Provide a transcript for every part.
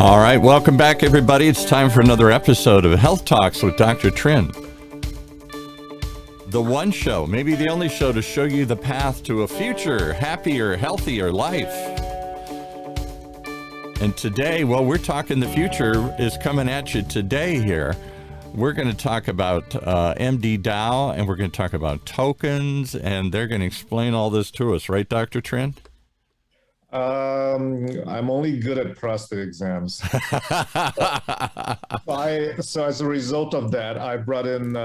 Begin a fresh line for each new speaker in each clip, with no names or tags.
All right, welcome back, everybody. It's time for another episode of Health Talks with Dr. Trin. The one show, maybe the only show to show you the path to a future, happier, healthier life. And today, well, we're talking the future is coming at you today here. We're going to talk about MDDAO, and we're going to talk about tokens, and they're going to explain all this to us, right, Dr. Trin?
I'm only good at prostate exams. So as a result of that, I brought in,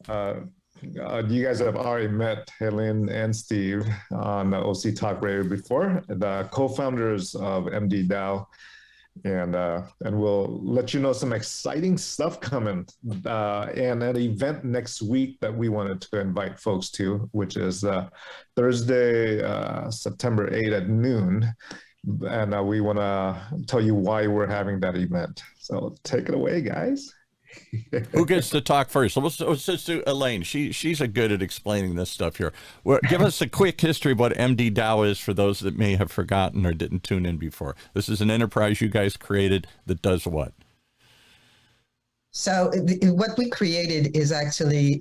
you guys have already met Helen and Steve on the OC Talk Radio before, the co-founders of MDDAO. And we'll let you know some exciting stuff coming, and an event next week that we wanted to invite folks to, which is Thursday, September 8th at noon. And we want to tell you why we're having that event. So take it away, guys.
Who gets to talk first? Let's just do Elaine. She's good at explaining this stuff here. Well, give us a quick history of what MDDAO is for those that may have forgotten or didn't tune in before. This is an enterprise you guys created that does what?
So what we created is actually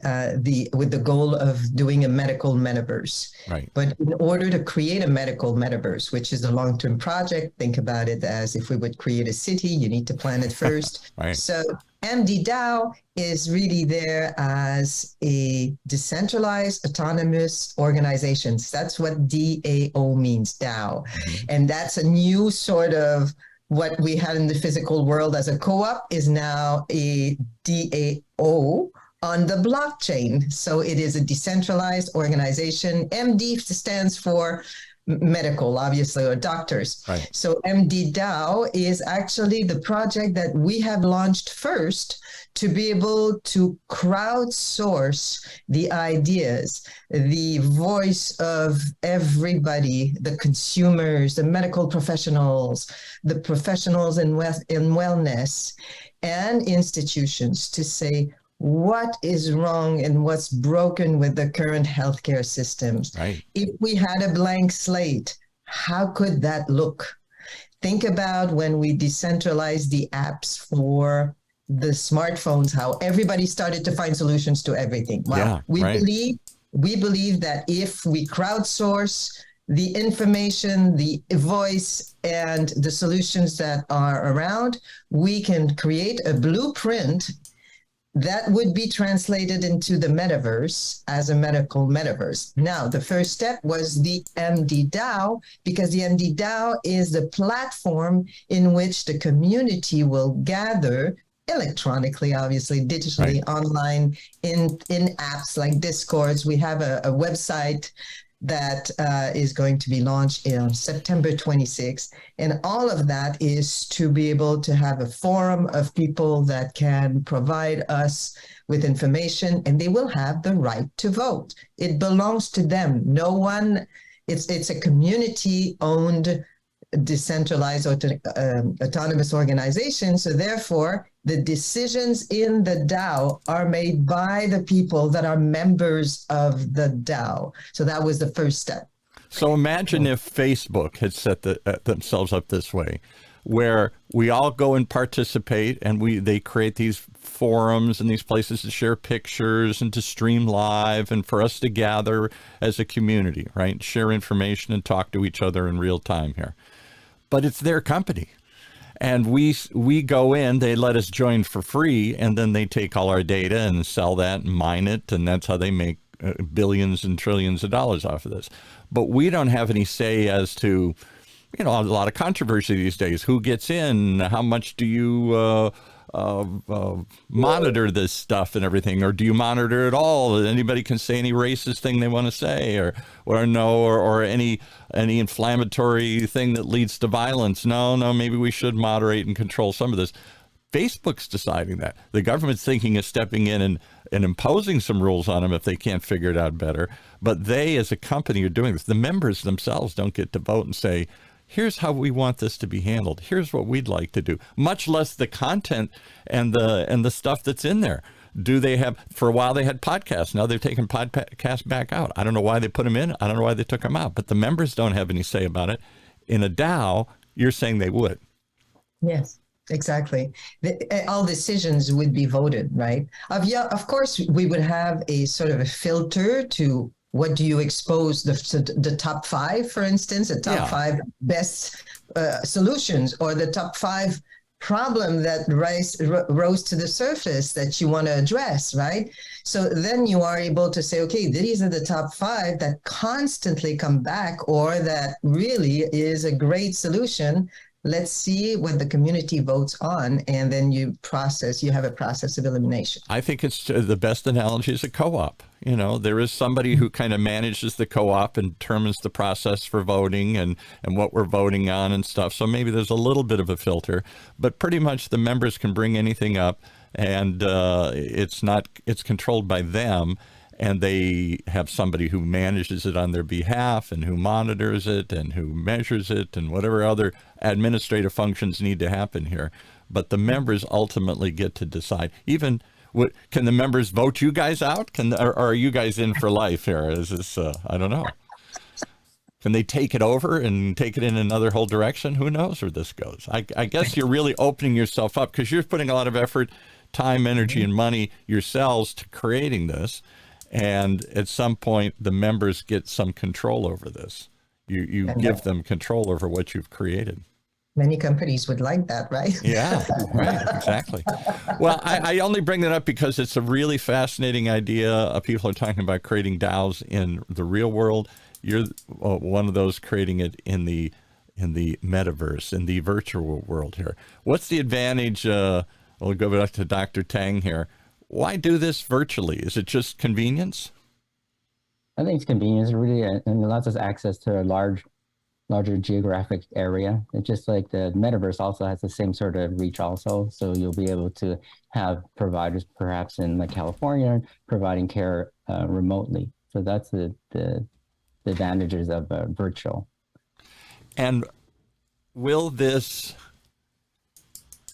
with the goal of doing a medical metaverse.
Right.
But in order to create a medical metaverse, which is a long-term project, think about it as if we would create a city, you need to plan it first.
Right.
So MDDAO is really there as a decentralized autonomous organizations. That's what DAO means, DAO. Mm-hmm. And that's a new sort of what we had in the physical world as a co-op is now a DAO on the blockchain. So it is a decentralized organization. MD stands for medical, obviously, or doctors.
Right.
So MDDAO is actually the project that we have launched first to be able to crowdsource the ideas, the voice of everybody, the consumers, the medical professionals, the professionals in wellness, and institutions to say, what is wrong and what's broken with the current healthcare systems?
Right.
If we had a blank slate, how could that look? Think about when we decentralized the apps for the smartphones, how everybody started to find solutions to everything. Well,
yeah,
we
right.
believe that if we crowdsource the information, the voice, and the solutions that are around, we can create a blueprint that would be translated into the metaverse as a medical metaverse. Now, the first step was the MDDAO, because the MDDAO is the platform in which the community will gather electronically, obviously, digitally, right, online, in apps like Discords. We have a website that is going to be launched on September 26th. And all of that is to be able to have a forum of people that can provide us with information, and they will have the right to vote. It belongs to them. No one, it's a community-owned, decentralized autonomous organization. So therefore, the decisions in the DAO are made by the people that are members of the DAO. So that was the first step.
So imagine if Facebook had set themselves up this way, where we all go and participate, and they create these forums and these places to share pictures and to stream live and for us to gather as a community, right? Share information and talk to each other in real time here. But it's their company. And we go in, they let us join for free, and then they take all our data and sell that and mine it, and that's how they make billions and trillions of dollars off of this. But we don't have any say as to, a lot of controversy these days. Who gets in? How much do you monitor this stuff and everything, or do you monitor it all? Anybody can say any racist thing they want to say, or any inflammatory thing that leads to violence. No, maybe we should moderate and control some of this. Facebook's deciding that. The government's thinking of stepping in and imposing some rules on them if they can't figure it out better. But they, as a company, are doing this. The members themselves don't get to vote and say, here's how we want this to be handled. Here's what we'd like to do. Much less the content and the stuff that's in there. Do they have, for a while they had podcasts. Now they've taken podcasts back out. I don't know why they put them in. I don't know why they took them out. But the members don't have any say about it. In a DAO, you're saying they would.
Yes, exactly. All decisions would be voted, right? Yeah, of course, we would have a sort of a filter to what do you expose the top five, for instance, the top
Yeah.
five best solutions, or the top five problem that rose to the surface that you want to address, right? So then you are able to say, okay, these are the top five that constantly come back, or that really is a great solution. Let's see what the community votes on, and then you have a process of elimination.
I think it's the best analogy is a co-op. You know, there is somebody who kind of manages the co-op and determines the process for voting and what we're voting on and stuff. So maybe there's a little bit of a filter, but pretty much the members can bring anything up, and it's controlled by them. And they have somebody who manages it on their behalf and who monitors it and who measures it and whatever other administrative functions need to happen here. But the members ultimately get to decide. Even can the members vote you guys out? Or are you guys in for life here? Is this, I don't know. Can they take it over and take it in another whole direction? Who knows where this goes? I guess you're really opening yourself up because you're putting a lot of effort, time, energy, and money yourselves to creating this. And at some point, the members get some control over this. You give them control over what you've created.
Many companies would like that, right?
Yeah, right, exactly. Well, I only bring that up because it's a really fascinating idea. People are talking about creating DAOs in the real world. You're one of those creating it in the metaverse, in the virtual world here. What's the advantage? We'll go back to Dr. Tang here. Why do this virtually? Is it just convenience?
I think it's convenience, really, and it allows us access to a larger geographic area. It's just like the metaverse also has the same sort of reach also. So you'll be able to have providers perhaps in like California providing care remotely. So that's the advantages of virtual. And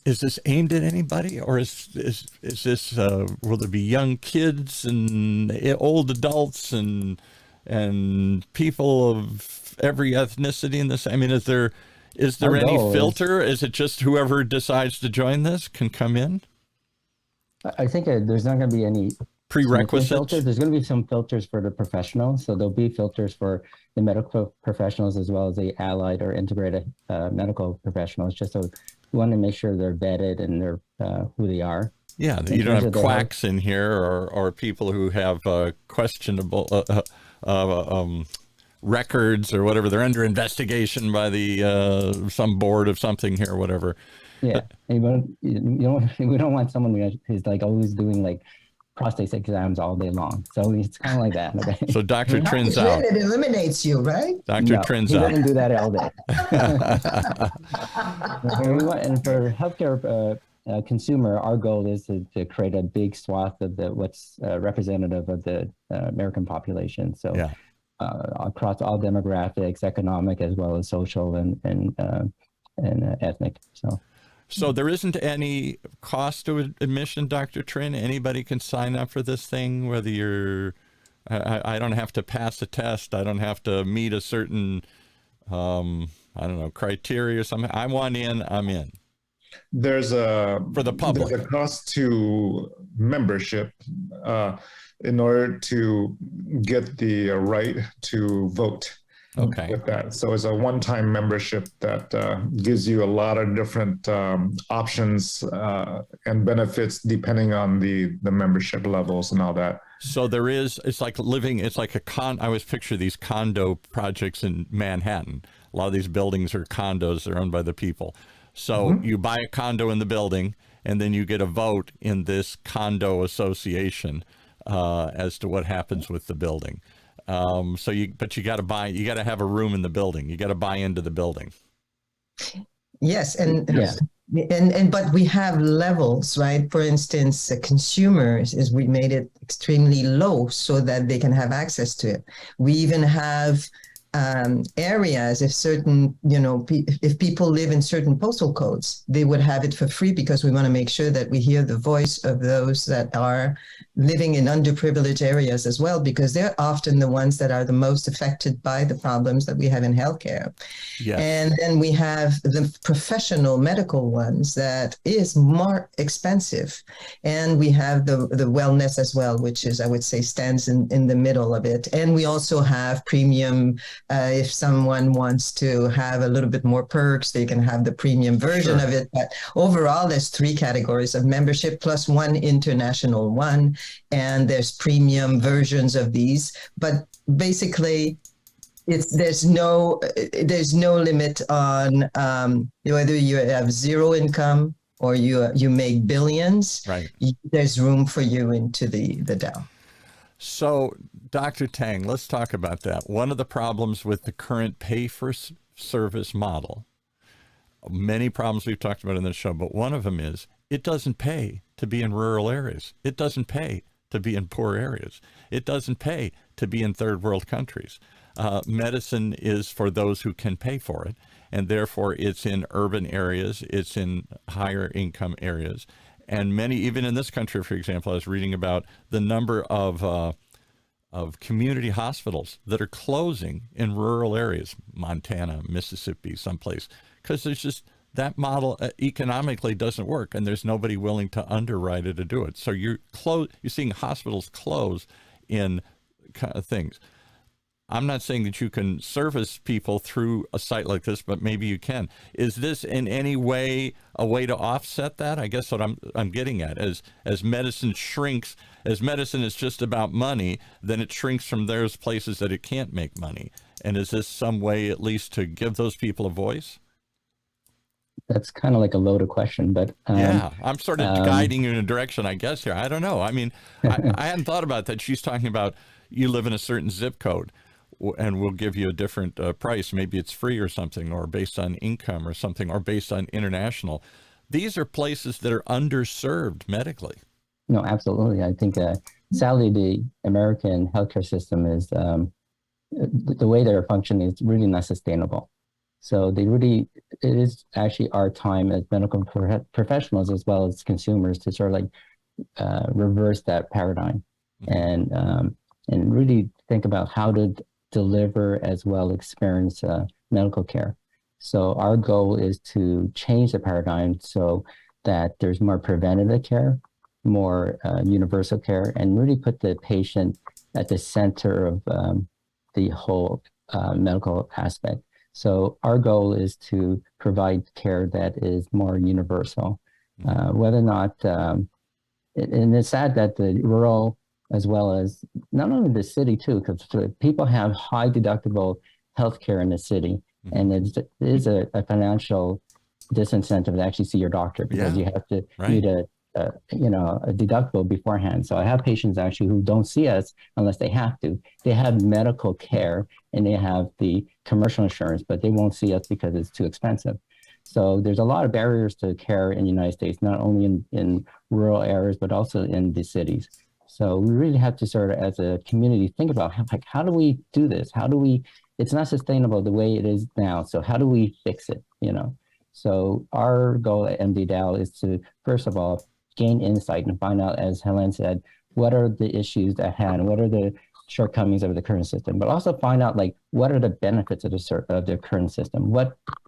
is this aimed at anybody, or is this will there be young kids and old adults and people of every ethnicity in this? I mean, is there any filter? Is it just whoever decides to join this can come in?
I think there's not going to be any
prerequisites.
Filters. There's going to be some filters for the professionals. So there'll be filters for the medical professionals as well as the allied or integrated medical professionals, just so we want to make sure they're vetted and they're who they are.
Yeah, you don't have quacks in here or people who have questionable records or whatever. They're under investigation by the some board of something here or whatever.
Yeah, we don't want someone who's like always doing like prostate exams all day long. So it's kind of like that. Okay?
So Dr. Trin's out.
It eliminates you, right?
Dr. Trin's out.
He doesn't do that all day. And for healthcare consumer, our goal is to create a big swath of what's representative of the American population. So
yeah.
Across all demographics, economic as well as social and ethnic.
So there isn't any cost to admission, Dr. Trin? Anybody can sign up for this thing, whether you're, I don't have to pass a test. I don't have to meet a certain, criteria or something. I want in, I'm in.
For the public. There's a cost to membership in order to get the right to vote.
Okay.
With that. So it's a one-time membership that gives you a lot of different options and benefits depending on the membership levels and all that.
So it's like I always picture these condo projects in Manhattan. A lot of these buildings are condos. They're owned by the people. So you buy a condo in the building and then you get a vote in this condo association as to what happens with the building. But you got to have a room in the building. You got to buy into the building.
Yes. But we have levels, right? For instance, consumers we made it extremely low so that they can have access to it. We even have areas, if certain, if people live in certain postal codes, they would have it for free because we want to make sure that we hear the voice of those that are living in underprivileged areas as well, because they're often the ones that are the most affected by the problems that we have in healthcare.
Yes.
And then we have the professional medical ones that is more expensive. And we have the wellness as well, which is, I would say, stands in the middle of it. And we also have premium. If someone wants to have a little bit more perks, they can have the premium version of it. But overall, there's 3 categories of membership plus 1 international one. And there's premium versions of these. But basically, there's no limit on whether you have zero income or you make billions.
Right.
There's room for you into the DAO.
So, Dr. Tang, let's talk about that. One of the problems with the current pay-for-service model, many problems we've talked about in this show, but one of them is it doesn't pay to be in rural areas. It doesn't pay to be in poor areas. It doesn't pay to be in third world countries. Medicine is for those who can pay for it, and therefore it's in urban areas, it's in higher income areas. And many, even in this country, for example, I was reading about the number of community hospitals that are closing in rural areas, Montana, Mississippi, someplace, because there's just that model economically doesn't work, and there's nobody willing to underwrite it to do it. So you're seeing hospitals close in kind of things. I'm not saying that you can service people through a site like this, but maybe you can. Is this in any way a way to offset that? I guess what I'm getting at is as medicine shrinks, as medicine is just about money, then it shrinks from those places that it can't make money. And is this some way at least to give those people a voice?
That's kind of like a loaded question, but
yeah, I'm sort of guiding you in a direction, I guess, here. I don't know. I mean, I hadn't thought about that. She's talking about you live in a certain zip code, and we'll give you a different price. Maybe it's free or something, or based on income or something, or based on international. These are places that are underserved medically.
No, absolutely. I think sadly, the American healthcare system is the way they're functioning is really not sustainable. So it is actually our time as medical professionals as well as consumers to sort of like reverse that paradigm and really think about how to deliver as well experience medical care. So our goal is to change the paradigm so that there's more preventative care, more universal care, and really put the patient at the center of the whole medical aspect. So our goal is to provide care that is more universal, whether or not, and it's sad that the rural, as well as not only the city too, because people have high deductible healthcare in the city, and it is a financial disincentive to actually see your doctor because you have to need a deductible beforehand. So I have patients actually who don't see us unless they have to. They have medical care and they have the commercial insurance, but they won't see us because it's too expensive. So there's a lot of barriers to care in the United States, not only in rural areas, but also in the cities. So we really have to sort of, as a community, think about how do we do this? It's not sustainable the way it is now. So how do we fix it? So our goal at MDDAO is to, first of all, gain insight and find out, as Helen said, what are the issues at hand, what are the shortcomings of the current system, but also find out what are the benefits of the current system,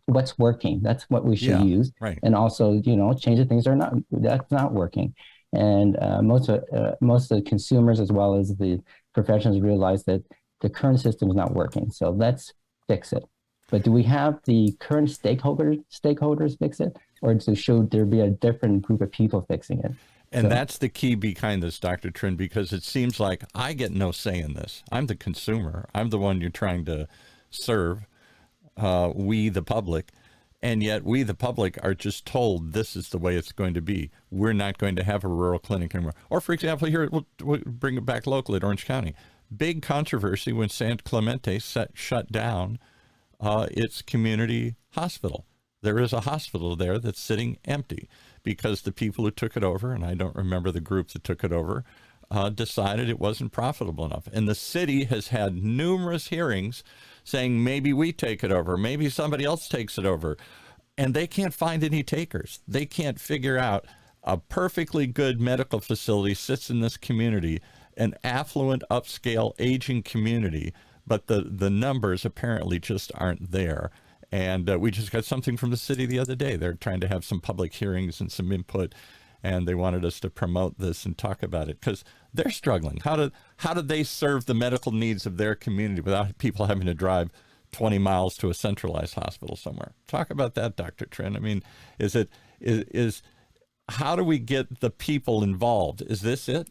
what's working. That's what we should use, right? And also, change the things that's not working. And most of the consumers as well as the professionals realize that the current system is not working. So let's fix it. But do we have the current stakeholders fix it, or should there be a different group of people fixing it?
And that's the key behind this, Dr. Trin, because it seems like I get no say in this. I'm the consumer. I'm the one you're trying to serve, we the public. And yet we, the public, are just told this is the way it's going to be. We're not going to have a rural clinic anymore. Or, for example, here, we'll bring it back locally at Orange County. Big controversy when San Clemente shut down its community hospital. There is a hospital there that's sitting empty because the people who took it over, and I don't remember the group that took it over, decided it wasn't profitable enough. And the city has had numerous hearings saying maybe we take it over, maybe somebody else takes it over. And they can't find any takers. They can't figure out a perfectly good medical facility sits in this community, an affluent, upscale, aging community, but the numbers apparently just aren't there. And we just got something from the city the other day. They're trying to have some public hearings and some input, and they wanted us to promote this and talk about it because they're struggling. How do they serve the medical needs of their community without people having to drive 20 miles to a centralized hospital somewhere? Talk about that, Dr. Trent. I mean, is how do we get the people involved? Is this it?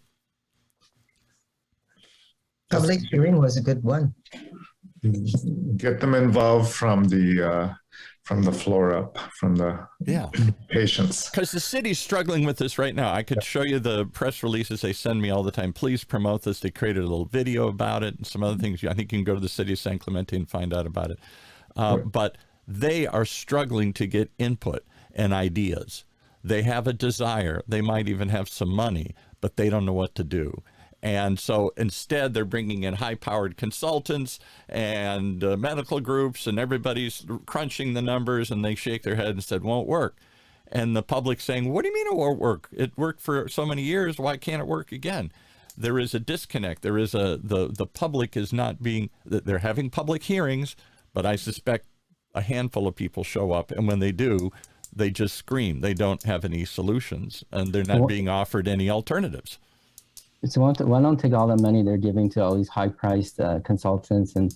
Public hearing was a good one.
Get them involved from the floor up, from the patients.
Because the city's struggling with this right now. I could show you the press releases they send me all the time. Please promote this. They created a little video about it and some other things. I think you can go to the city of San Clemente and find out about it. But they are struggling to get input and ideas. They have a desire. They might even have some money, but they don't know what to do. And so instead, they're bringing in high-powered consultants and medical groups, and everybody's crunching the numbers, and they shake their head and said, won't work. And the public's saying, what do you mean it won't work? It worked for so many years. Why can't it work again? There is a disconnect. There is the public is not being, they're having public hearings, but I suspect a handful of people show up, and when they do, they just scream. They don't have any solutions, and they're not being offered any alternatives.
So why don't take all the money they're giving to all these high-priced consultants and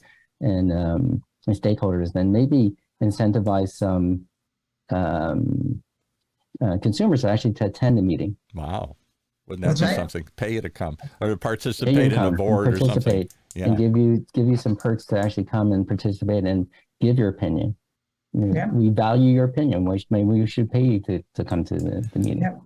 stakeholders, then maybe incentivize some consumers actually to attend the meeting.
Wow. Wouldn't that be something? Pay you to come or to participate in a board or something. Yeah.
And give you some perks to actually come and participate and give your opinion. Yeah. We value your opinion. Maybe we should pay you to come to the meeting. Yeah.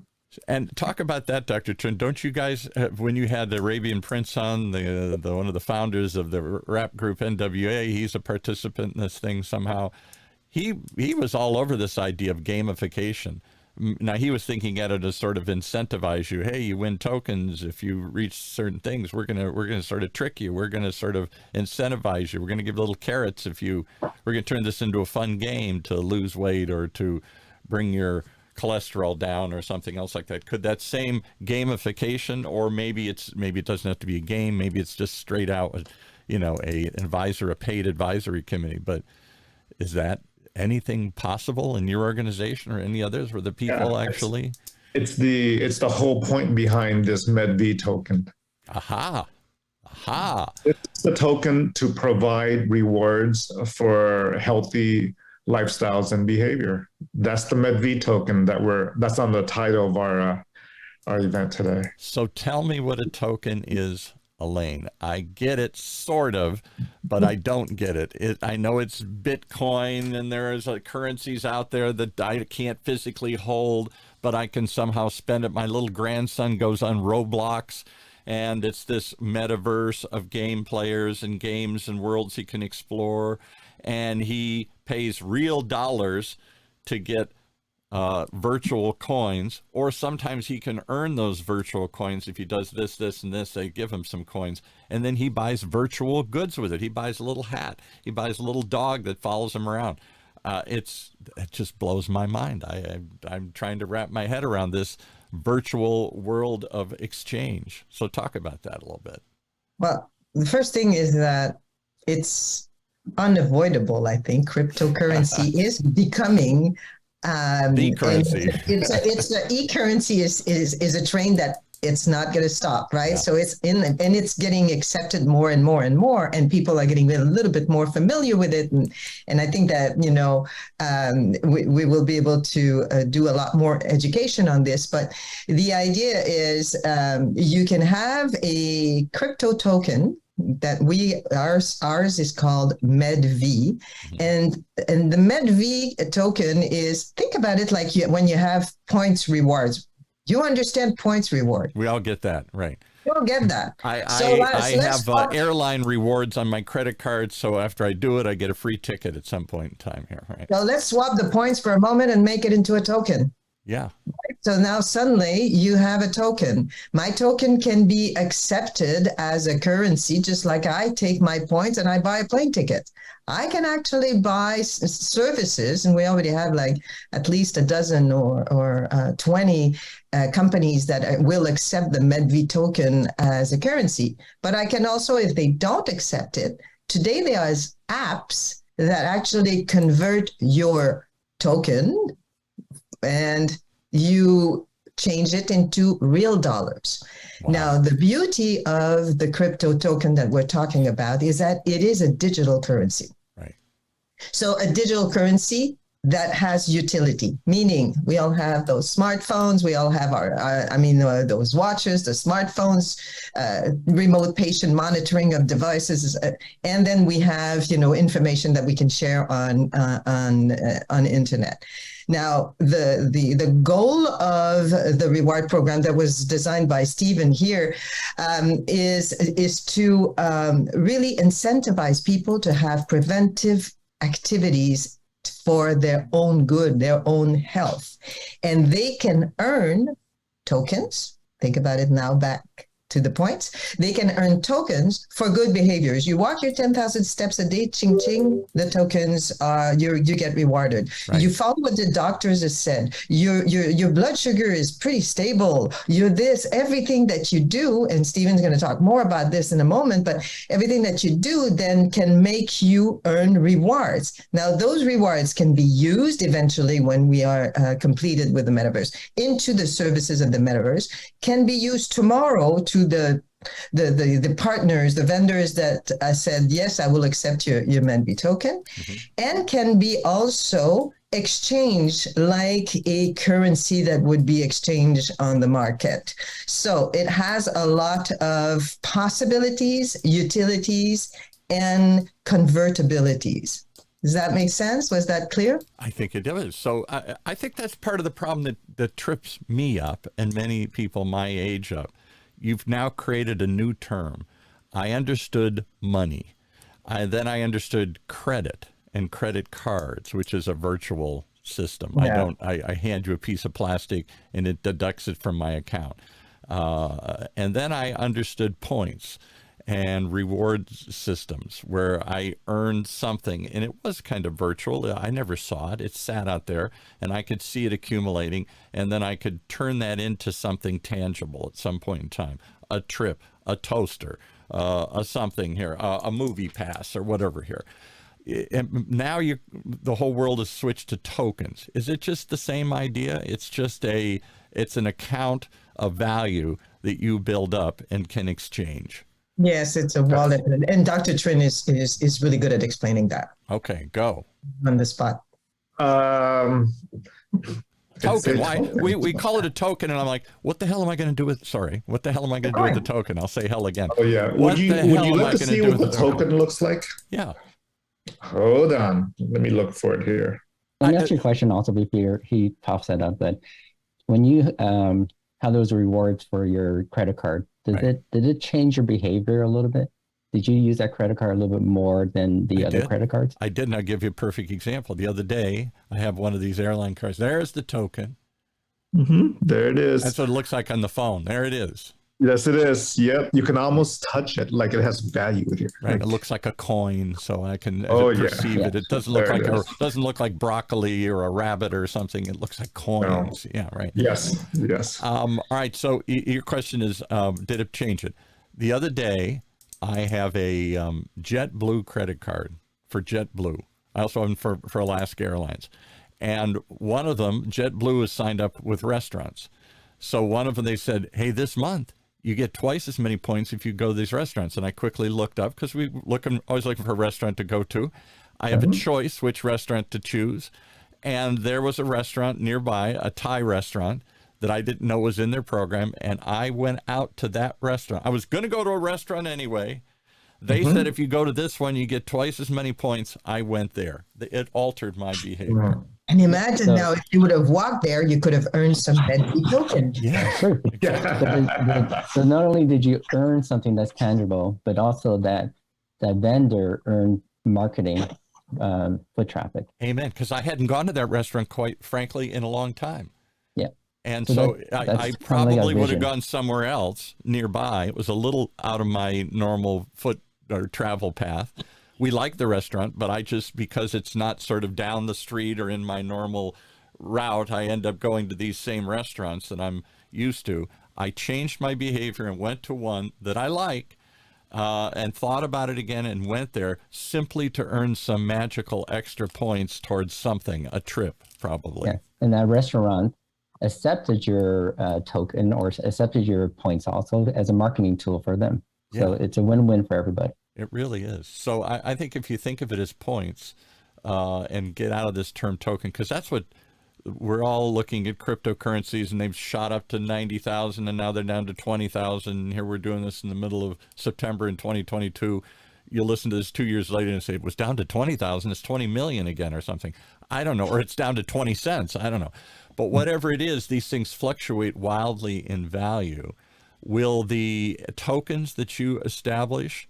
And talk about that, Dr. Trent. Don't you guys, when you had the Arabian Prince on, the one of the founders of the rap group NWA, he's a participant in this thing somehow. He was all over this idea of gamification. Now, he was thinking at it as sort of incentivize you. Hey, you win tokens if you reach certain things. We're gonna sort of trick you. We're gonna sort of incentivize you. We're gonna give little carrots we're gonna turn this into a fun game to lose weight or to bring your cholesterol down or something else like that. Could that same gamification, or maybe it doesn't have to be a game, maybe it's just straight out, a paid advisory committee, but is that anything possible in your organization or any others where the people actually?
It's the whole point behind this MEDV token.
Aha.
It's the token to provide rewards for healthy lifestyles and behavior. That's the MEDV token that's on the title of our event today.
So tell me what a token is, Elaine. I get it sort of, but I don't get it. I know it's Bitcoin and there's currencies out there that I can't physically hold, but I can somehow spend it. My little grandson goes on Roblox, and it's this metaverse of game players and games and worlds he can explore. And he pays real dollars to get virtual coins, or sometimes he can earn those virtual coins if he does this, and this. They give him some coins, and then he buys virtual goods with it. He buys a little hat. He buys a little dog that follows him around. It just blows my mind. I'm trying to wrap my head around this virtual world of exchange. So talk about that a little bit.
Well, the first thing is that it's unavoidable. I think cryptocurrency is becoming
the currency.
It's the e-currency is a train that it's not going to stop, right? Yeah. So it's getting accepted more and more and more, and people are getting a little bit more familiar with it, and I think that we will be able to do a lot more education on this. But the idea is you can have a crypto token that ours is called MEDV, and the MEDV token is, think about it like when you have points rewards. You understand points reward?
We all get that, right?
You all get that.
I have airline rewards on my credit card, so after I do it, I get a free ticket at some point in time here, right?
So let's swap the points for a moment and make it into a token.
Yeah.
So now suddenly you have a token. My token can be accepted as a currency, just like I take my points and I buy a plane ticket. I can actually buy services, and we already have like at least a dozen or 20 companies that will accept the MEDV token as a currency. But I can also, if they don't accept it, today there is apps that actually convert your token and you change it into real dollars.
Wow.
Now, the beauty of the crypto token that we're talking about is that it is a digital currency.
Right.
So a digital currency that has utility, meaning we all have those smartphones, we all have those watches, the smartphones, remote patient monitoring of devices, and then we have, information that we can share on internet. Now, the goal of the reward program that was designed by Stephen here is to really incentivize people to have preventive activities for their own good, their own health. And they can earn tokens. Think about it now, back to the points. They can earn tokens for good behaviors. You walk your 10,000 steps a day, ching ching, the tokens, you get rewarded.
Right.
You follow what the doctors have said. Your blood sugar is pretty stable. You're this, everything that you do, and Stephen's going to talk more about this in a moment, but everything that you do then can make you earn rewards. Now, those rewards can be used eventually when we are completed with the metaverse into the services of the metaverse, can be used tomorrow to the partners, the vendors that said, yes, I will accept your MEDV token, and can be also exchanged like a currency that would be exchanged on the market. So it has a lot of possibilities, utilities, and convertibilities. Does that make sense? Was that clear?
I think it does. So I think that's part of the problem that trips me up and many people my age up. You've now created a new term. I understood money. Then I understood credit and credit cards, which is a virtual system.
Yeah.
I hand you a piece of plastic and it deducts it from my account. And then I understood points and reward systems where I earned something, and it was kind of virtual. I never saw it. It sat out there and I could see it accumulating, and then I could turn that into something tangible at some point in time. A trip, a toaster, a something here, a movie pass or whatever here. And now the whole world has switched to tokens. Is it just the same idea? It's an account of value that you build up and can exchange.
Yes, it's a wallet, and Dr. Trin is really good at explaining that.
Okay, go
on the spot.
Token. Why we call it a token, and I'm like, what the hell am I going to do with? Sorry, what the hell am I going to do with the token? I'll say hell again.
Oh yeah. Would you like to see what the token looks like?
Yeah.
Hold on. Let me look for it here.
Let me ask you a question also before he pops that up. But when you have those rewards for your credit card, did it change your behavior a little bit? Did you use that credit card a little bit more than the other credit cards?
I did. And I'll give you a perfect example. The other day, I have one of these airline cards. There's the token.
There it is.
That's what it looks like on the phone. There it is.
Yes, it is. Yep. You can almost touch it like it has value here.
Right. It looks like a coin, so I can perceive it. It doesn't look like broccoli or a rabbit or something. It looks like coins. No. Yeah, right.
Yes. Yes.
All right. So your question is, did it change it? The other day, I have a JetBlue credit card for JetBlue. I also have them for Alaska Airlines. And one of them, JetBlue, is signed up with restaurants. So one of them, they said, hey, this month, you get twice as many points if you go to these restaurants. And I quickly looked up, because always looking for a restaurant to go to. I have a choice which restaurant to choose. And there was a restaurant nearby, a Thai restaurant, that I didn't know was in their program. And I went out to that restaurant. I was going to go to a restaurant anyway. They said, if you go to this one, you get twice as many points. I went there. It altered my behavior.
And imagine now, if you would have walked there, you could have earned some MEDV token.
Yeah,
sure. So not only did you earn something that's tangible, but also that vendor earned marketing foot traffic.
Amen. Because I hadn't gone to that restaurant, quite frankly, in a long time.
Yeah.
And
So
I probably would have gone somewhere else nearby. It was a little out of my normal foot or travel path. We like the restaurant, but because it's not sort of down the street or in my normal route, I end up going to these same restaurants that I'm used to. I changed my behavior and went to one that I like, and thought about it again and went there simply to earn some magical extra points towards something, a trip probably.
Yeah. And that restaurant accepted your token or accepted your points also as a marketing tool for them. So it's a win-win for everybody.
It really is. So I think if you think of it as points and get out of this term token, because that's what we're all looking at cryptocurrencies, and they've shot up to 90,000 and now they're down to 20,000. Here we're doing this in the middle of September in 2022. You'll listen to this 2 years later and say it was down to 20,000. It's 20 million again or something. I don't know. Or it's down to 20 cents. I don't know. But whatever it is, these things fluctuate wildly in value. Will the tokens that you establish,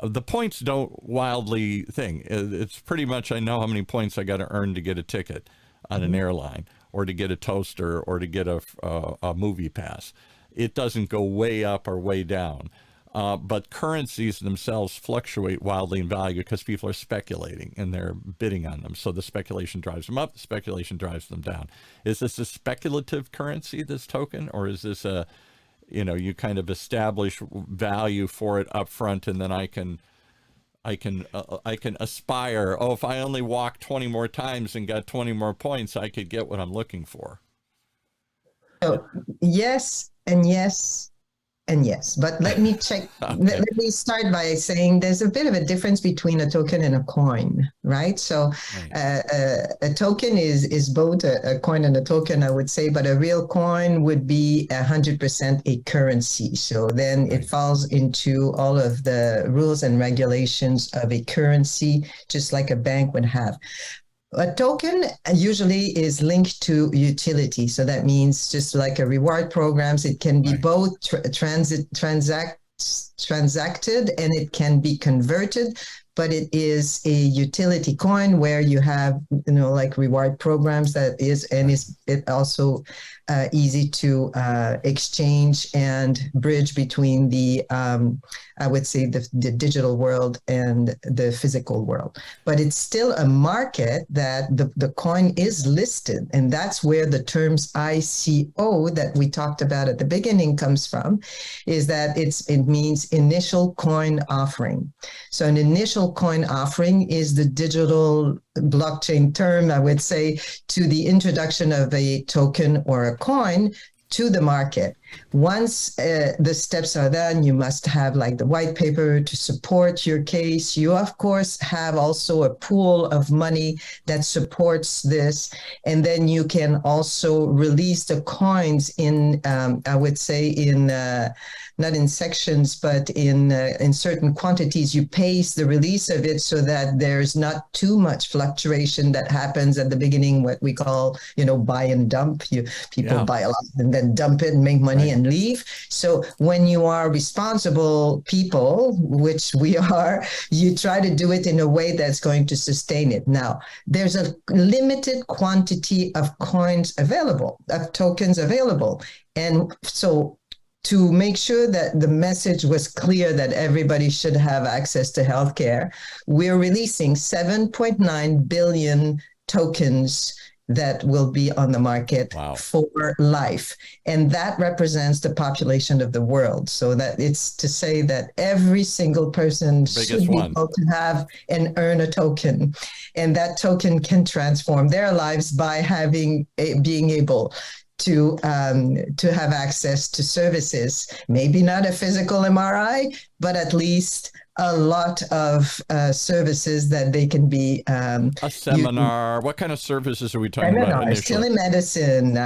the points don't wildly thing. It's pretty much, I know how many points I got to earn to get a ticket on an airline, or to get a toaster, or to get a movie pass. It doesn't go way up or way down. But currencies themselves fluctuate wildly in value because people are speculating and they're bidding on them. So the speculation drives them up, the speculation drives them down. Is this a speculative currency, this token, or is this you kind of establish value for it up front, and then I can aspire, if I only walk 20 more times and got 20 more points, I could get what I'm looking for.
So yes and yes and yes, but let me check.
Okay.
Let me start by saying there's a bit of a difference between a token and a coin, right? So a token is both a coin and a token, I would say, but a real coin would be 100% a currency. So then it falls into all of the rules and regulations of a currency, just like a bank would have. A token usually is linked to utility. So that means just like a reward programs, it can be both transacted and it can be converted, but it is a utility coin where you have, like reward programs it also easy to exchange and bridge between the, I would say, the digital world and the physical world. But it's still a market that the coin is listed. And that's where the terms ICO that we talked about at the beginning comes from, is that it means initial coin offering. So an initial coin offering is the digital blockchain term, I would say, to the introduction of a token or a coin to the market. Once the steps are done, you must have like the white paper to support your case. You, of course, have also a pool of money that supports this. And then you can also release the coins in, I would say, in not in sections, but in certain quantities. You pace the release of it so that there's not too much fluctuation that happens at the beginning, what we call, buy and dump. People buy a lot and then dump it and make money and leave. So when you are responsible people, which we are, you try to do it in a way that's going to sustain it. Now, there's a limited quantity of coins available, of tokens available. And so to make sure that the message was clear that everybody should have access to healthcare, we're releasing 7.9 billion tokens that will be on the market for life. And that represents the population of the world. So that it's to say that every single person should be able to have and earn a token. And that token can transform their lives by being able to have access to services, maybe not a physical MRI, but at least a lot of services that they can be.
A seminar. What kind of services are we talking about initially?
Telemedicine,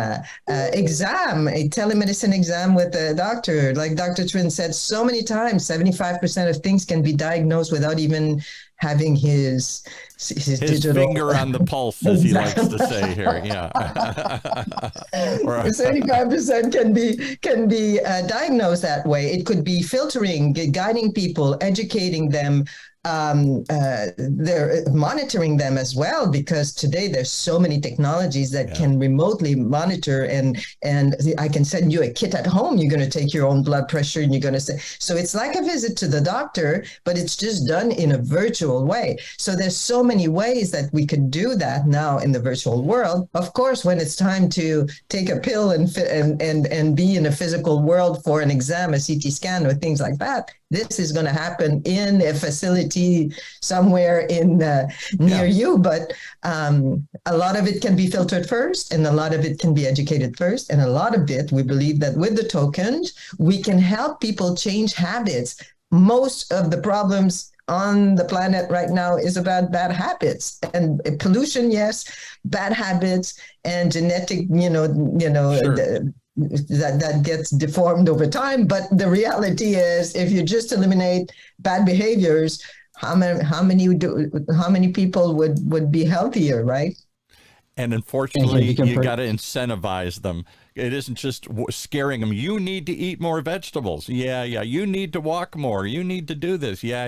a telemedicine exam with a doctor. Like Dr. Trin said so many times, 75% of things can be diagnosed without even having his digital
finger on the pulse, as he likes to say here. Yeah,
75% can be diagnosed that way. It could be filtering, guiding people, educating them they're monitoring them as well, because today there's so many technologies that can remotely monitor, and I can send you a kit at home. You're going to take your own blood pressure and you're going to say, so it's like a visit to the doctor, but it's just done in a virtual way. So there's so many ways that we could do that now in the virtual world. Of course, when it's time to take a pill and be in a physical world for an exam, a CT scan or things like that, this is going to happen in a facility somewhere in near you. But a lot of it can be filtered first, and a lot of it can be educated first. And a lot of it, we believe that with the tokens, we can help people change habits. Most of the problems on the planet right now is about bad habits and pollution, yes, bad habits and genetic,
Sure.
that gets deformed over time. But the reality is, if you just eliminate bad behaviors, how many people would be healthier, right?
And unfortunately, you got to incentivize them. It isn't just scaring them. You need to eat more vegetables. Yeah. You need to walk more. You need to do this. Yeah.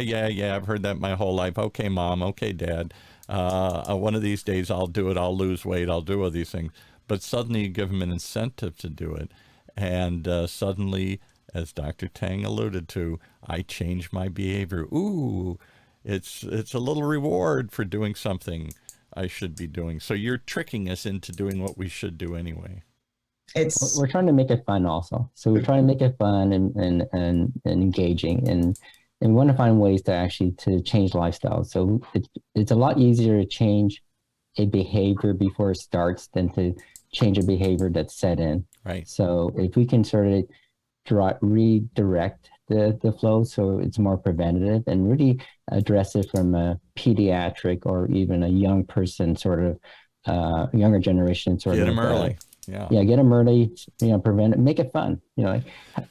I've heard that my whole life. Okay, Mom. Okay, Dad. One of these days I'll do it. I'll lose weight. I'll do all these things. But suddenly you give them an incentive to do it. And suddenly, as Dr. Tang alluded to, I change my behavior. Ooh, it's a little reward for doing something I should be doing. So you're tricking us into doing what we should do anyway.
We're trying to make it fun also. So we're trying to make it fun and engaging, and we want to find ways to actually change lifestyles. So it's a lot easier to change a behavior before it starts than to change a behavior that's set in.
Right.
So if we can sort of redirect the flow so it's more preventative and really address it from a pediatric or even a young person sort of younger generation sort
get
of.
Get them early.
Get them early, prevent it, make it fun.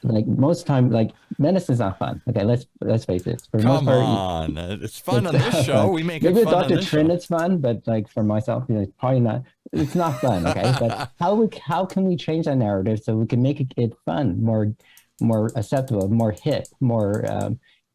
Like most time, like medicine's not fun. Okay, let's face it. For
Come on, it's fun on this show. We make it fun.
Maybe Dr.
On this
Trin,
show.
It's fun, but like for myself, it's probably not. It's not fun. Okay, but how can we change that narrative so we can make it fun, more acceptable, more hit, more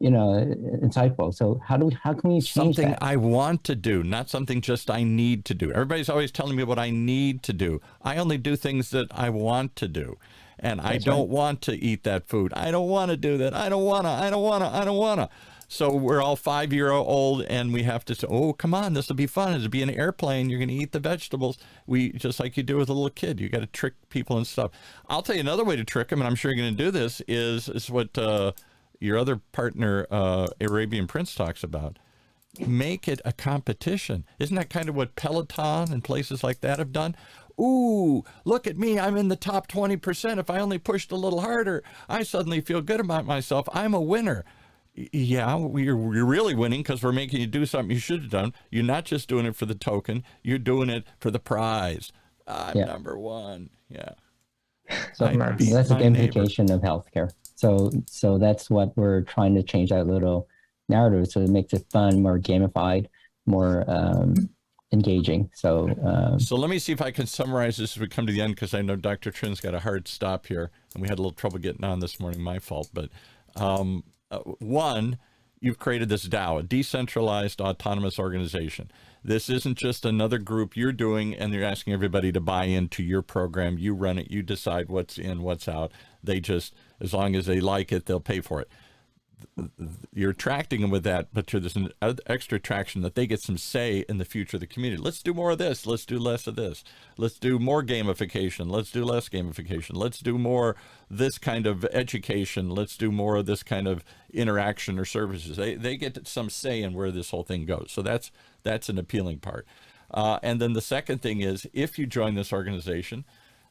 insightful. So how can we change
something
that?
I want to do, not something just I need to do. Everybody's always telling me what I need to do. I only do things that I want to do. And I don't want to eat that food. I don't want to do that. I don't want to. So we're all 5-year-old and we have to say, oh, come on, this will be fun. It'll be an airplane. You're going to eat the vegetables. Just like you do with a little kid. You got to trick people and stuff. I'll tell you another way to trick them, and I'm sure you're going to do this, is what your other partner, Arabian Prince, talks about. Make it a competition. Isn't that kind of what Peloton and places like that have done? Ooh, look at me. I'm in the top 20%. If I only pushed a little harder, I suddenly feel good about myself. I'm a winner. Yeah, you're really winning because we're making you do something you should have done. You're not just doing it for the token. You're doing it for the prize. I'm number one. Yeah.
So that's the implication of healthcare. So that's what we're trying to change, that little narrative, so it makes it fun, more gamified, more engaging. So
let me see if I can summarize this as we come to the end, because I know Dr. Trin's got a hard stop here, and we had a little trouble getting on this morning, my fault. But one, you've created this DAO, a decentralized autonomous organization. This isn't just another group you're doing and you're asking everybody to buy into your program. You run it, you decide what's in, what's out. They just, as long as they like it, they'll pay for it. You're attracting them with that, but there's an extra attraction that they get some say in the future of the community. Let's do more of this. Let's do less of this. Let's do more gamification. Let's do less gamification. Let's do more this kind of education. Let's do more of this kind of interaction or services. They get some say in where this whole thing goes. So that's an appealing part. And then the second thing is, if you join this organization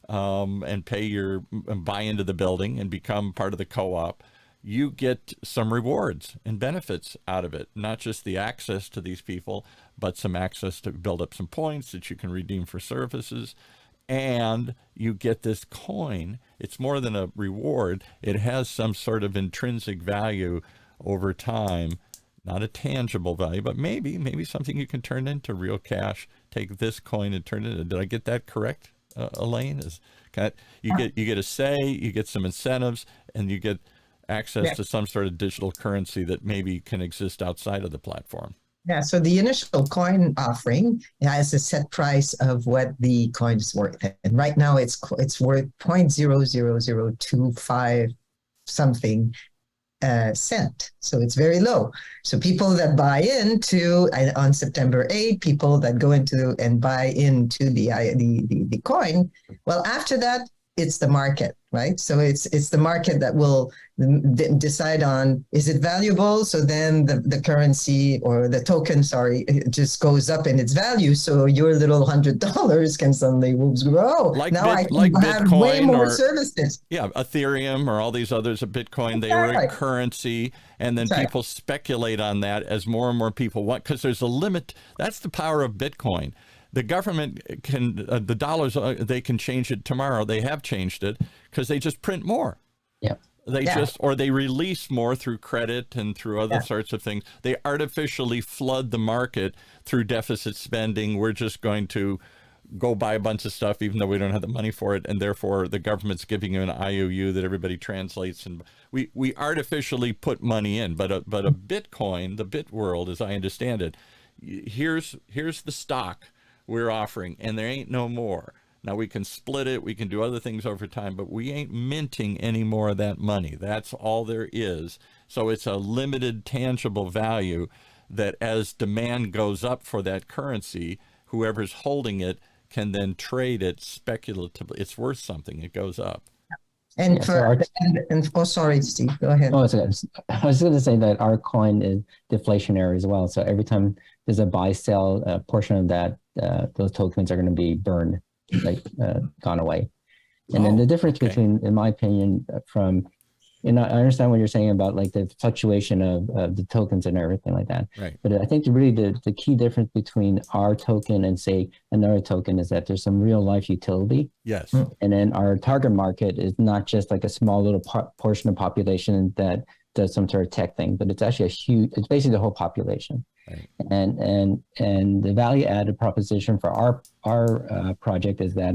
and buy into the building and become part of the co-op, you get some rewards and benefits out of it, not just the access to these people, but some access to build up some points that you can redeem for services. And you get this coin. It's more than a reward. It has some sort of intrinsic value over time, not a tangible value, but maybe something you can turn into real cash. Take this coin and turn it into, did I get that correct, Elaine? You get a say, you get some incentives, and you get access to some sort of digital currency that maybe can exist outside of the platform.
Yeah, so the initial coin offering has a set price of what the coin is worth. And right now it's worth 0.00025 something cent. So it's very low. So people that buy into on September 8th, people that go into and buy into the coin, well, after that, it's the market, right? So it's the market that will decide on, is it valuable? So then the currency or the token, it just goes up in its value. So your little $100 can suddenly grow. Now I can have
Bitcoin
way more services.
Yeah, Ethereum or all these others of Bitcoin, they are a currency, and then people speculate on that as more and more people want, because there's a limit. That's the power of Bitcoin. The government can, the dollars, they can change it tomorrow. They have changed it because they just print more.
Yeah.
Or they release more through credit and through other sorts of things. They artificially flood the market through deficit spending. We're just going to go buy a bunch of stuff, even though we don't have the money for it. And therefore the government's giving you an IOU that everybody translates. And we artificially put money in, but a Bitcoin, the bit world, as I understand it, here's the stock we're offering, and there ain't no more. Now we can split it, we can do other things over time, but we ain't minting any more of that money. That's all there is. So it's a limited tangible value that as demand goes up for that currency, whoever's holding it can then trade it speculatively. It's worth something, it goes up.
And sorry, Steve, go ahead.
Oh, it's okay. I was going to say that our coin is deflationary as well. So every time there's a buy sell portion of that, those tokens are going to be burned, gone away. And then the difference between, in my opinion, I understand what you're saying about like the fluctuation of the tokens and everything like that.
Right.
But I think really the key difference between our token and say another token is that there's some real life utility.
Yes.
And then our target market is not just like a small little portion of population that does some sort of tech thing, but it's actually it's basically the whole population. Right. And the value added proposition for our project is that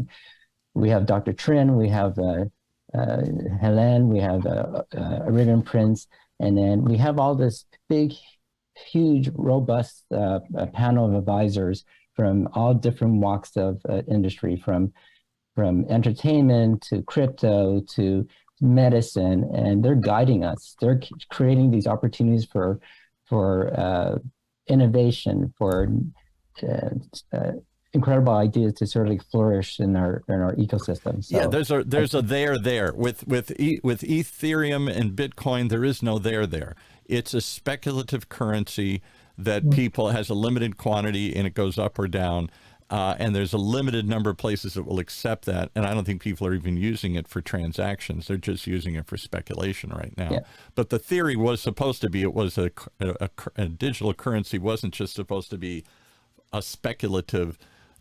we have Dr. Trin, we have Helen, we have Arabian Prince, and then we have all this big, huge, robust panel of advisors from all different walks of industry, from entertainment to crypto to medicine, and they're guiding us. They're creating these opportunities for innovation, for incredible ideas to sort of flourish in our ecosystem. So,
there's a there with Ethereum and Bitcoin. There is no there. It's a speculative currency that people has a limited quantity, and it goes up or down. And there's a limited number of places that will accept that. And I don't think people are even using it for transactions. They're just using it for speculation right now. Yeah. But the theory was supposed to be, it was a digital currency wasn't just supposed to be a speculative,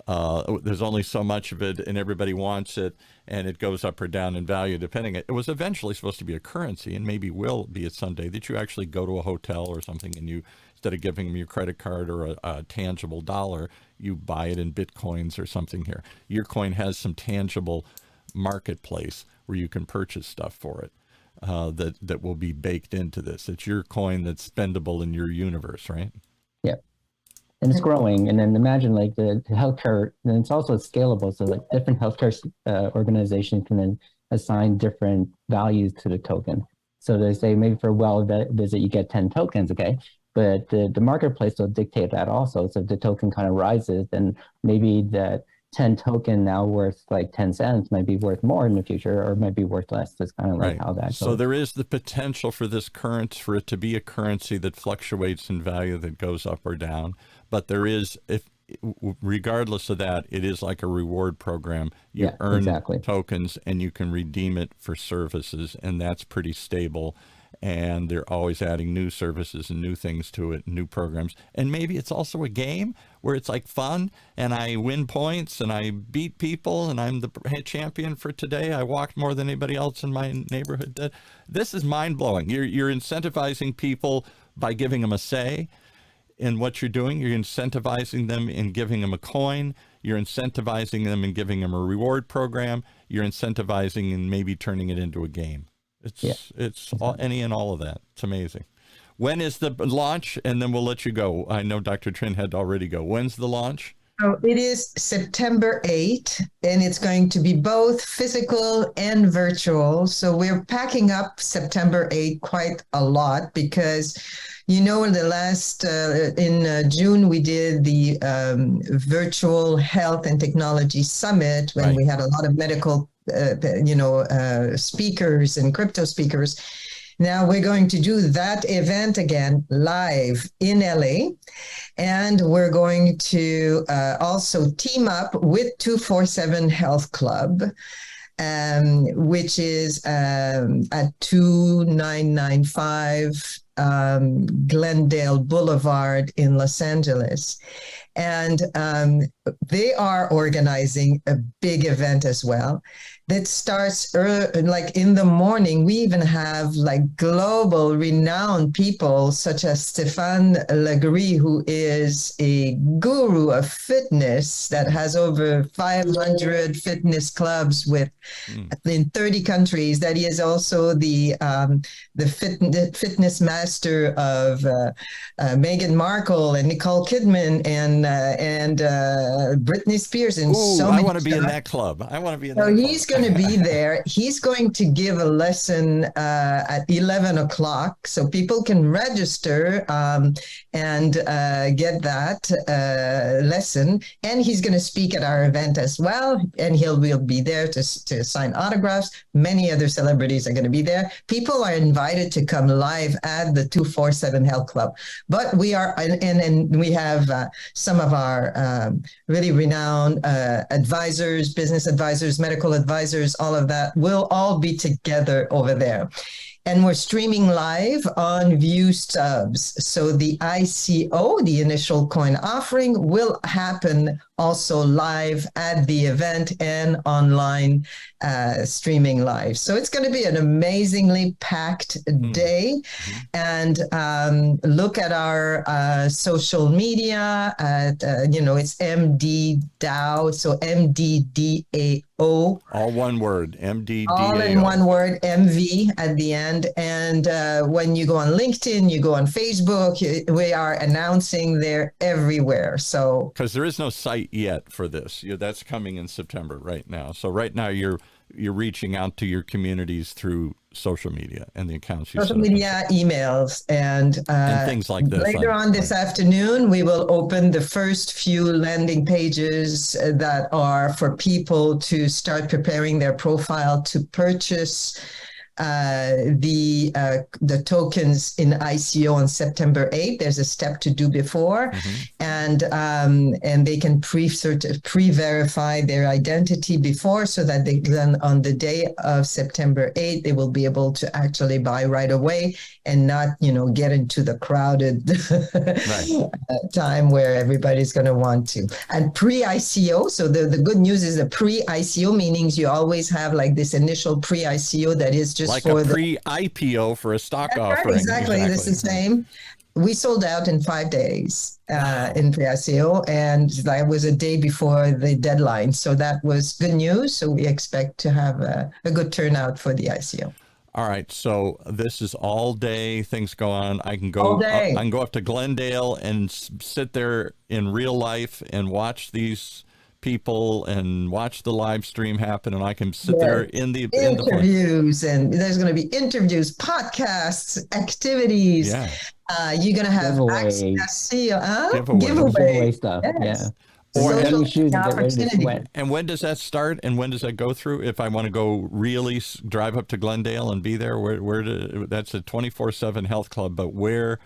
there's only so much of it and everybody wants it and it goes up or down in value depending. It was eventually supposed to be a currency, and maybe will be it someday, that you actually go to a hotel or something and you, instead of giving them your credit card or a tangible dollar, you buy it in Bitcoins or something here. Your coin has some tangible marketplace where you can purchase stuff for it that will be baked into this. It's your coin that's spendable in your universe, right?
Yeah. And it's growing. And then imagine like the healthcare, and it's also scalable. So like different healthcare organizations can then assign different values to the token. So they say maybe for a well visit, you get 10 tokens, okay? But the marketplace will dictate that also. So if the token kind of rises, then maybe that 10 token now worth like 10 cents might be worth more in the future, or might be worth less. That's kind of like how that goes.
So there is the potential for this for it to be a currency that fluctuates in value, that goes up or down. But there is, regardless of that, it is like a reward program. You earn tokens and you can redeem it for services, and that's pretty stable. And they're always adding new services and new things to it, new programs. And maybe it's also a game where it's like fun, and I win points and I beat people and I'm the champion for today. I walked more than anybody else in my neighborhood did. This is mind-blowing. You're incentivizing people by giving them a say in what you're doing. You're incentivizing them in giving them a coin. You're incentivizing them in giving them a reward program. You're incentivizing and maybe turning it into a game. It's all, any and all of that. It's amazing. When is the launch? And then we'll let you go. I know Dr. Trin had to already go. When's the launch?
So it is September 8th, and it's going to be both physical and virtual. So we're packing up September 8th quite a lot because, in the last, in June, we did the virtual health and technology summit when we had a lot of medical, speakers and crypto speakers. Now we're going to do that event again live in LA. And we're going to also team up with 247 Health Club, which is at 2995 Glendale Boulevard in Los Angeles. And they are organizing a big event as well that starts like in the morning. We even have like global renowned people such as Stéphane Legris, who is a guru of fitness that has over 500 fitness clubs in 30 countries. That he is also the fitness master of Meghan Markle and Nicole Kidman and Britney Spears and so many.
I want to be in that club.
So he's going to be there. He's going to give a lesson at 11 o'clock, so people can register and get that lesson. And he's going to speak at our event as well, and will be there to sign autographs. Many other celebrities are going to be there. People are invited to come live at the 247 Health Club. But we are, and we have some of our really renowned advisors, business advisors, medical advisors, all of that will all be together over there. And we're streaming live on View Subs. So the ICO, the initial coin offering, will happen also live at the event and online streaming live. So it's going to be an amazingly packed day. And look at our social media. It's MDDAO, so MDDAO.
All one word, MDDAO.
All in one word, MV at the end. And when you go on LinkedIn, you go on Facebook, we are announcing there everywhere. So
because there is no site yet for this. That's coming in September right now. So right now you're reaching out to your communities through social media and the accounts you
social media, emails, and
things like this.
Later on this afternoon, we will open the first few landing pages that are for people to start preparing their profile to purchase the tokens in ICO on September 8th. There's a step to do before, and they can pre-verify their identity before, so that they then on the day of September 8th they will be able to actually buy right away and not get into the crowded time where everybody's going to want to. And pre-ICO, so the good news is the pre-ICO meanings you always have like this initial pre-ICO that is just
like
for
a pre-IPO for a stock offering.
Right, exactly. This is the same. We sold out in 5 days in pre-ICO, and that was a day before the deadline. So that was good news. So we expect to have a good turnout for the ICO.
All right. So this is all day. Things go on. I can go up to Glendale and sit there in real life and watch these people and watch the live stream happen, and I can sit there in the
interviews, and there's going to be interviews, podcasts, activities.
Yeah.
You're going to have
giveaway stuff.
Yes.
Or any shoes and get ready to sweat.
And when does that start? And when does that go through? If I want to go really drive up to Glendale and be there, that's a 24/7 Health Club, but where?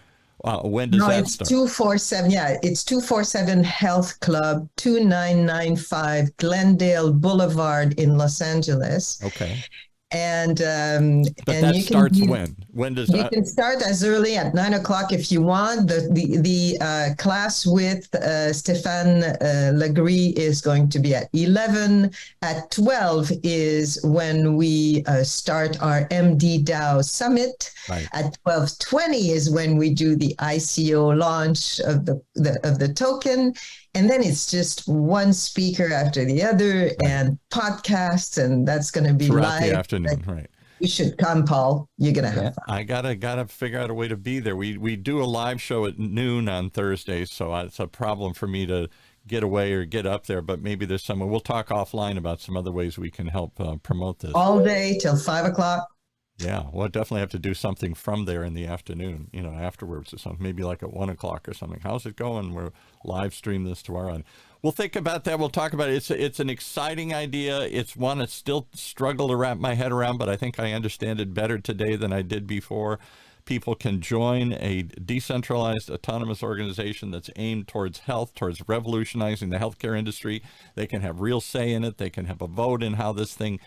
When does that start?
247. Yeah, it's 247 Health Club, 2995 Glendale Boulevard in Los Angeles.
Okay.
And
but that starts when? When does
you can start as early at 9 o'clock if you want. The class with Stéphane Legris is going to be at 11. At 12 is when we start our MDDAO summit.
Right.
At 12:20 is when we do the ICO launch of the token. And then it's just one speaker after the other, and podcasts, and that's going to be
throughout
live
the afternoon, right?
You should come, Paul. You're going to have fun.
I gotta figure out a way to be there. We do a live show at noon on Thursdays, so it's a problem for me to get away or get up there, but maybe there's someone. We'll talk offline about some other ways we can help promote this.
All day till 5 o'clock.
Yeah, we'll definitely have to do something from there in the afternoon, afterwards or something, maybe like at 1 o'clock or something. How's it going? We'll live stream this tomorrow. And we'll think about that. We'll talk about it. It's an exciting idea. It's one I still struggle to wrap my head around, but I think I understand it better today than I did before. People can join a decentralized autonomous organization that's aimed towards health, towards revolutionizing the healthcare industry. They can have real say in it. They can have a vote in how this thing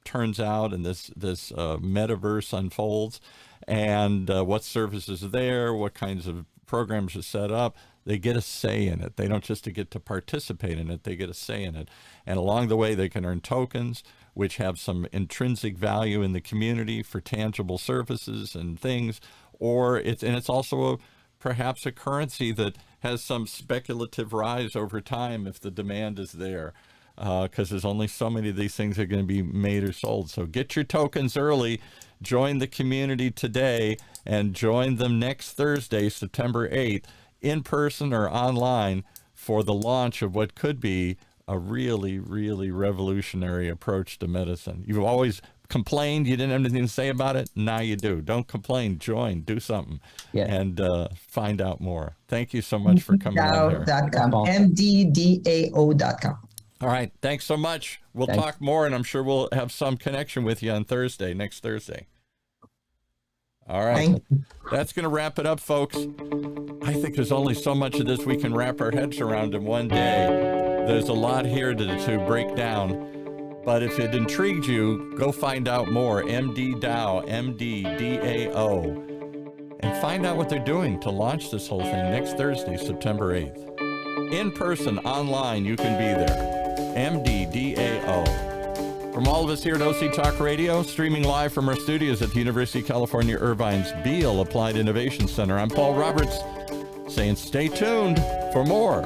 turns out and this metaverse unfolds, and what services are there, what kinds of programs are set up. They get a say in it. They don't just get to participate in it, they get a say in it. And along the way, they can earn tokens, which have some intrinsic value in the community for tangible services and things, or it's also perhaps a currency that has some speculative rise over time if the demand is there, because there's only so many of these things that are going to be made or sold. So get your tokens early, join the community today, and join them next Thursday, September 8th, in person or online, for the launch of what could be a really, really revolutionary approach to medicine. You've always complained you didn't have anything to say about it. Now you do. Don't complain. Join. Do something.
Yeah.
And find out more. Thank you so much for coming on here.
MDDAO.com.
All right. Thanks so much. We'll talk more, and I'm sure we'll have some connection with you on Thursday, next Thursday. All right. That's going to wrap it up, folks. I think there's only so much of this we can wrap our heads around in one day. There's a lot here to break down. But if it intrigued you, go find out more. MDDAO, MDDAO. And find out what they're doing to launch this whole thing next Thursday, September 8th. In person, online, you can be there. MDDAO. From all of us here at OC Talk Radio, streaming live from our studios at the University of California, Irvine's Beale Applied Innovation Center, I'm Paul Roberts, saying stay tuned for more.